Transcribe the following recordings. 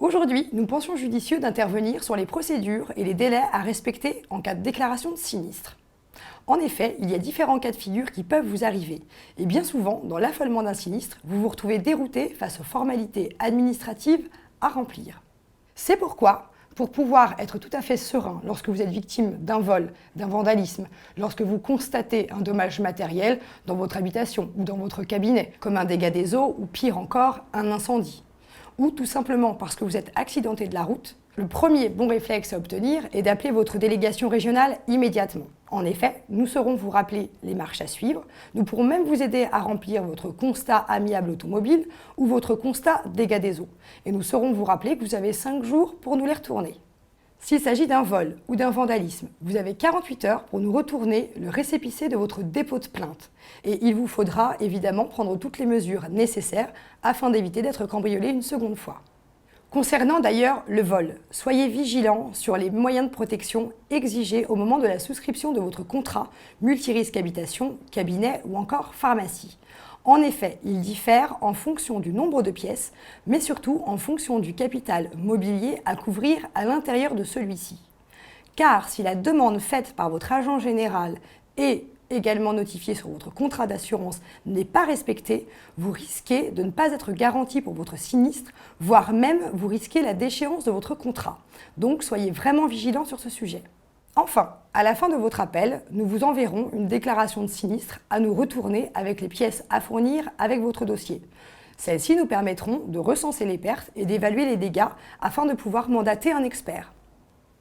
Aujourd'hui, nous pensions judicieux d'intervenir sur les procédures et les délais à respecter en cas de déclaration de sinistre. En effet, il y a différents cas de figure qui peuvent vous arriver. Et bien souvent, dans l'affolement d'un sinistre, vous vous retrouvez dérouté face aux formalités administratives à remplir. C'est pourquoi, pour pouvoir être tout à fait serein lorsque vous êtes victime d'un vol, d'un vandalisme, lorsque vous constatez un dommage matériel dans votre habitation ou dans votre cabinet, comme un dégât des eaux ou pire encore, un incendie, ou tout simplement parce que vous êtes accidenté de la route, le premier bon réflexe à obtenir est d'appeler votre délégation régionale immédiatement. En effet, nous saurons vous rappeler les marches à suivre, nous pourrons même vous aider à remplir votre constat amiable automobile ou votre constat dégâts des eaux. Et nous saurons vous rappeler que vous avez 5 jours pour nous les retourner. S'il s'agit d'un vol ou d'un vandalisme, vous avez 48 heures pour nous retourner le récépissé de votre dépôt de plainte. Et il vous faudra évidemment prendre toutes les mesures nécessaires afin d'éviter d'être cambriolé une seconde fois. Concernant d'ailleurs le vol, soyez vigilants sur les moyens de protection exigés au moment de la souscription de votre contrat multirisque habitation, cabinet ou encore pharmacie. En effet, il diffère en fonction du nombre de pièces, mais surtout en fonction du capital mobilier à couvrir à l'intérieur de celui-ci. Car si la demande faite par votre agent général est également notifiée sur votre contrat d'assurance n'est pas respectée, vous risquez de ne pas être garanti pour votre sinistre, voire même vous risquez la déchéance de votre contrat. Donc soyez vraiment vigilants sur ce sujet. Enfin, à la fin de votre appel, nous vous enverrons une déclaration de sinistre à nous retourner avec les pièces à fournir avec votre dossier. Celles-ci nous permettront de recenser les pertes et d'évaluer les dégâts afin de pouvoir mandater un expert.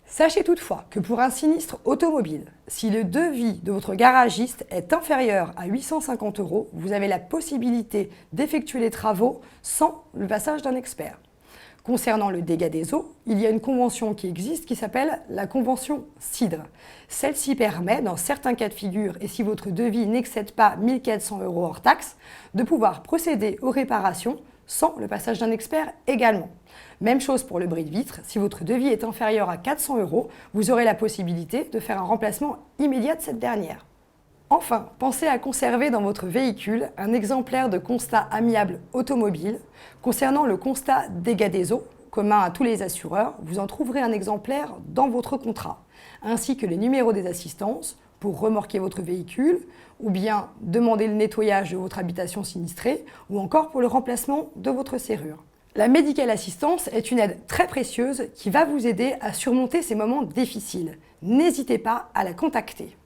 Sachez toutefois que pour un sinistre automobile, si le devis de votre garagiste est inférieur à 850 €, vous avez la possibilité d'effectuer les travaux sans le passage d'un expert. Concernant le dégât des eaux, il y a une convention qui existe qui s'appelle la convention CIDRE. Celle-ci permet, dans certains cas de figure et si votre devis n'excède pas 1 400 € hors taxe, de pouvoir procéder aux réparations sans le passage d'un expert également. Même chose pour le bris de vitre, si votre devis est inférieur à 400 €, vous aurez la possibilité de faire un remplacement immédiat de cette dernière. Enfin, pensez à conserver dans votre véhicule un exemplaire de constat amiable automobile. Concernant le constat dégâts des eaux, commun à tous les assureurs, vous en trouverez un exemplaire dans votre contrat, ainsi que les numéros des assistances pour remorquer votre véhicule, ou bien demander le nettoyage de votre habitation sinistrée, ou encore pour le remplacement de votre serrure. La Medical Assistance est une aide très précieuse qui va vous aider à surmonter ces moments difficiles. N'hésitez pas à la contacter.